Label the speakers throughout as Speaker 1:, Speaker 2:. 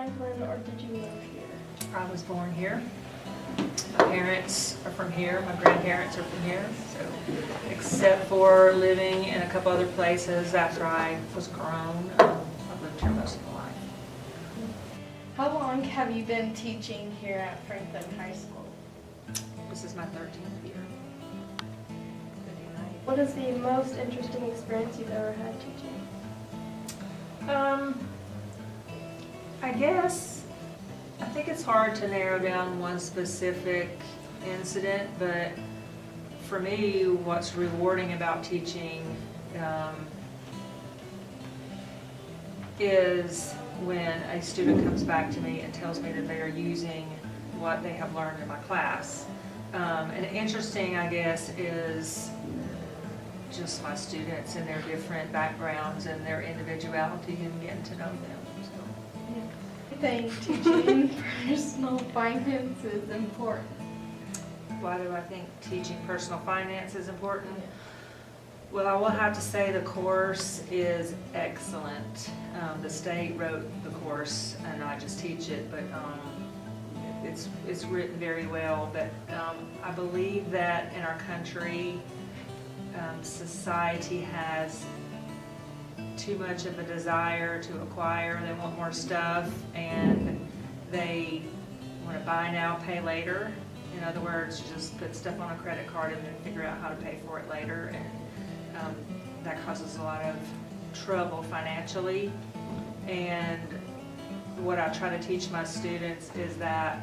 Speaker 1: Franklin, or did you move here?
Speaker 2: I was born here. My parents are from here. My grandparents are from here. So, except for living in a couple other places after I was grown, I've lived here most of my life.
Speaker 1: How long have you been teaching here at Franklin High School?
Speaker 2: This is my 13th year.
Speaker 3: What is the most interesting experience you've ever had teaching?
Speaker 2: I think it's hard to narrow down one specific incident, but for me, what's rewarding about teaching is when a student comes back to me and tells me that they are using what they have learned in my class. And interesting, I guess, is just my students and their different backgrounds and their individuality and getting to know them.
Speaker 1: I think teaching personal finance is important.
Speaker 2: Why do I think teaching personal finance is important? Well, I will have to say the course is excellent. The state wrote the course and I just teach it, but it's written very well. But I believe that in our country, society has too much of a desire to acquire. They want more stuff and they want to buy now, pay later. In other words, just put stuff on a credit card and then figure out how to pay for it later. And that causes a lot of trouble financially. And what I try to teach my students is that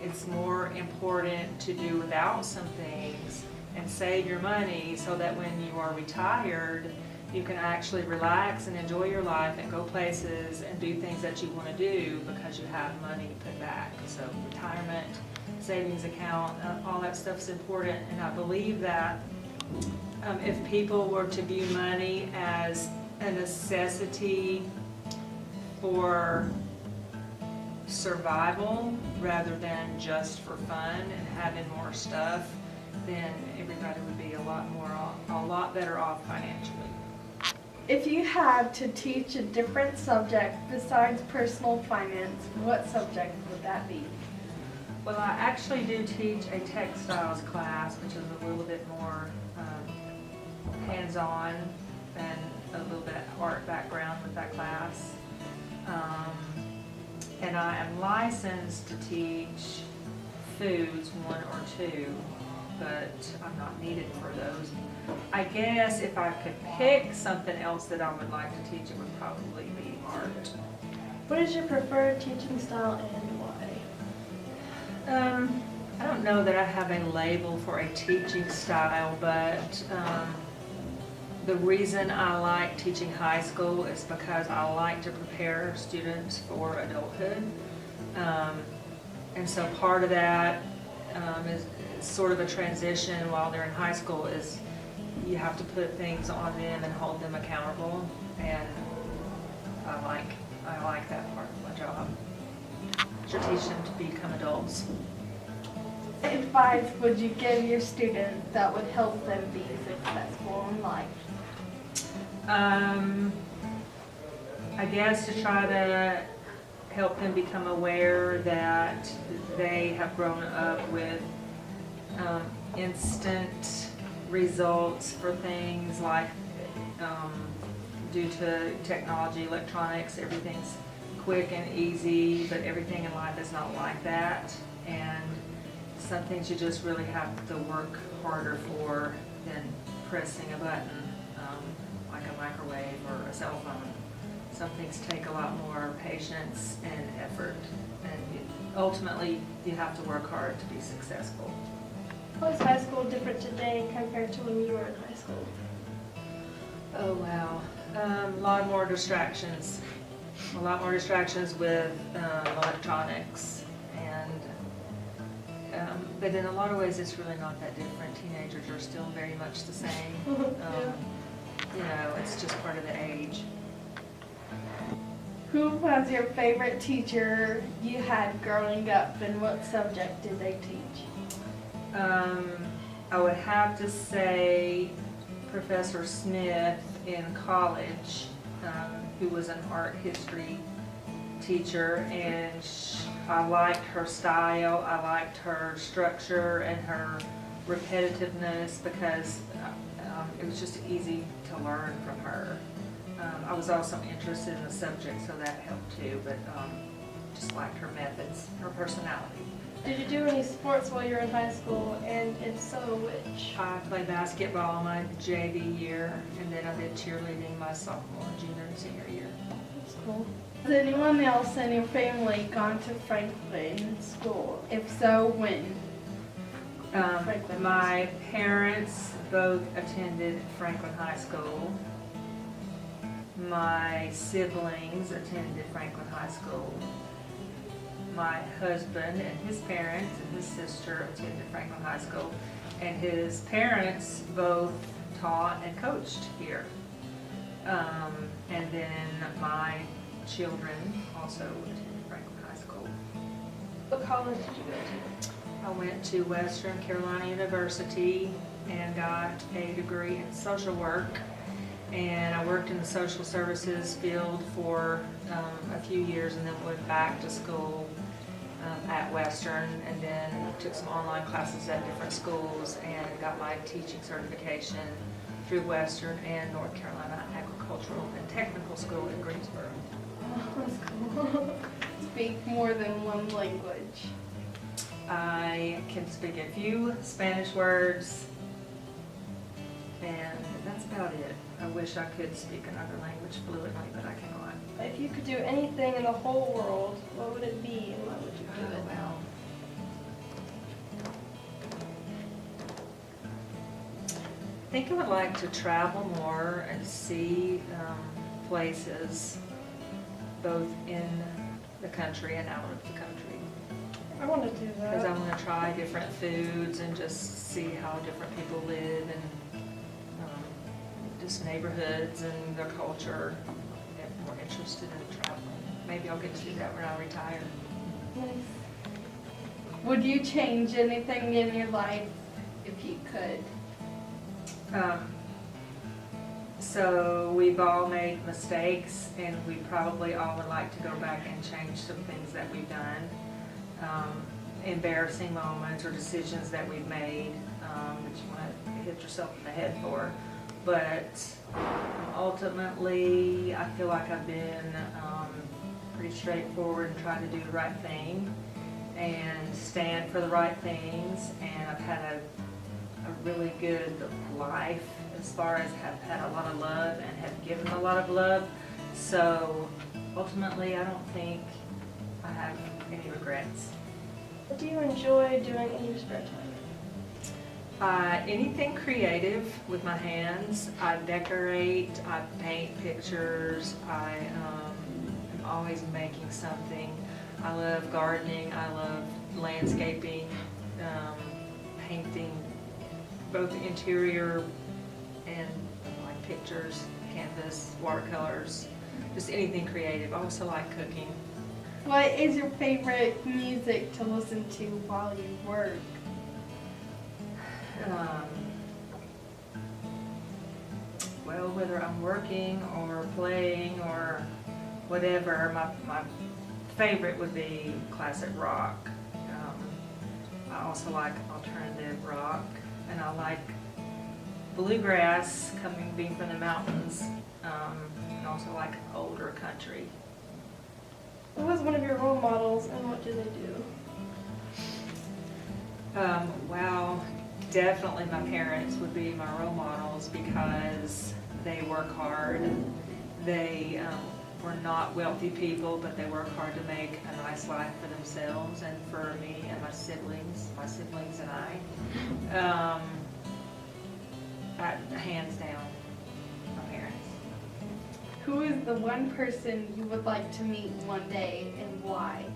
Speaker 2: it's more important to do without some things and save your money so that when you are retired, you can actually relax and enjoy your life and go places and do things that you want to do because you have money to put back. So retirement, savings account, all that stuff is important. And I believe that if people were to view money as a necessity for survival rather than just for fun and having more stuff, then everybody would be a lot better off financially.
Speaker 1: If you had to teach a different subject besides personal finance, what subject would that be?
Speaker 2: Well, I actually do teach a textiles class, which is a little bit more hands-on and a little bit art background with that class. And I am licensed to teach foods 1 or 2, but I'm not needed for those. I guess if I could pick something else that I would like to teach, it would probably be art.
Speaker 3: What is your preferred teaching style and why?
Speaker 2: I don't know that I have a label for a teaching style, but the reason I like teaching high school is because I like to prepare students for adulthood. And so part of that is sort of a transition while they're in high school is you have to put things on them and hold them accountable, and I like that part of my job, to teach them to become adults.
Speaker 1: What advice would you give your students that would help them be successful in life?
Speaker 2: I guess to try to help them become aware that they have grown up with instant results for things like due to technology, electronics, everything's quick and easy, but everything in life is not like that. And some things you just really have to work harder for than pressing a button, like a microwave or a cell phone. Some things take a lot more patience and effort, and ultimately you have to work hard to be successful.
Speaker 3: How is high school different today compared to when you were in high school?
Speaker 2: Oh wow, a lot more distractions. A lot more distractions with electronics, and but in a lot of ways it's really not that different. Teenagers are still very much the same. You know, it's just part of the age.
Speaker 1: Who was your favorite teacher you had growing up, and what subject did they teach?
Speaker 2: I would have to say Professor Smith in college, who was an art history teacher, and I liked her style, I liked her structure and her repetitiveness because it was just easy to learn from her. I was also interested in the subject, so that helped too, but just liked her methods, her personality.
Speaker 3: Did you do any sports while you were in high school, and if so, which?
Speaker 2: I played basketball my JV year, and then I did cheerleading my sophomore, junior, and senior year.
Speaker 3: That's cool.
Speaker 1: Has anyone else in your family gone to Franklin School? If so, when?
Speaker 3: Franklin.
Speaker 2: My parents both attended Franklin High School. My siblings attended Franklin High School. My husband and his parents and his sister attended Franklin High School, and his parents both taught and coached here. And then my children also attended Franklin High School.
Speaker 3: What college did you go to?
Speaker 2: I went to Western Carolina University and got a degree in social work. And I worked in the social services field for a few years, and then went back to school at Western, and then took some online classes at different schools and got my teaching certification through Western and North Carolina Agricultural and Technical School in Greensboro.
Speaker 1: Oh, that's cool. Speak more than one language.
Speaker 2: I can speak a few Spanish words, and that's about it. I wish I could speak another language fluently, but I cannot.
Speaker 3: If you could do anything in the whole world, what would it be, and why would you do it?
Speaker 2: Well, I think I would like to travel more and see places both in the country and out of the country.
Speaker 3: I want to do
Speaker 2: Because I
Speaker 3: that.
Speaker 2: want to try different foods and just see how different people live, and just neighborhoods and their culture. I'm more interested in traveling. Maybe I'll get to do that when I retire.
Speaker 3: Nice.
Speaker 1: Would you change anything in your life if you could?
Speaker 2: So we've all made mistakes, and we probably all would like to go back and change some things that we've done. Embarrassing moments or decisions that we've made that you want to hit yourself in the head for. But ultimately, I feel like I've been pretty straightforward and tried to do the right thing and stand for the right things, and I've had a really good life as far as have had a lot of love and have given a lot of love. So ultimately, I don't think I have any regrets.
Speaker 3: What do you enjoy doing in your spare time?
Speaker 2: Anything creative with my hands. I decorate, I paint pictures, I am always making something. I love gardening, I love landscaping, painting, both interior and like pictures, canvas, watercolors, just anything creative. I also like cooking.
Speaker 1: What is your favorite music to listen to while you work?
Speaker 2: Well, whether I'm working or playing or whatever, my favorite would be classic rock. I also like alternative rock, and I like bluegrass being from the mountains, and also like older country.
Speaker 3: Who was one of your role models, and what do they do?
Speaker 2: Well, definitely my parents would be my role models because they work hard. They were not wealthy people, but they work hard to make a nice life for themselves and for me and my siblings and I. Hands down, my parents.
Speaker 1: Who is the one person you would like to meet one day, and why?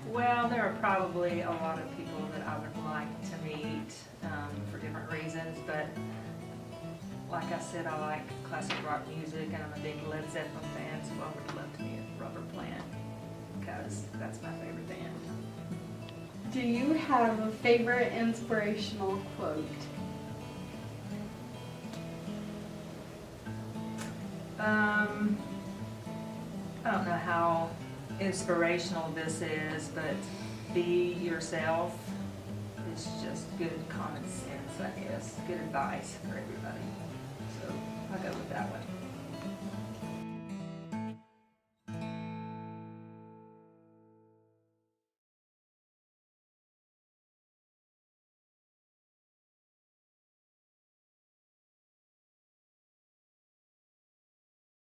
Speaker 2: Well, there are probably a lot of people that I would like to meet for different reasons, but like I said, I like classic rock music, and I'm a big Led Zeppelin fan, so I would love to meet Robert Plant because that's my favorite band.
Speaker 1: Do you have a favorite inspirational quote?
Speaker 2: I don't know how inspirational this is, but be yourself is just good common sense, I guess, good advice for everybody. So I'll go with that one.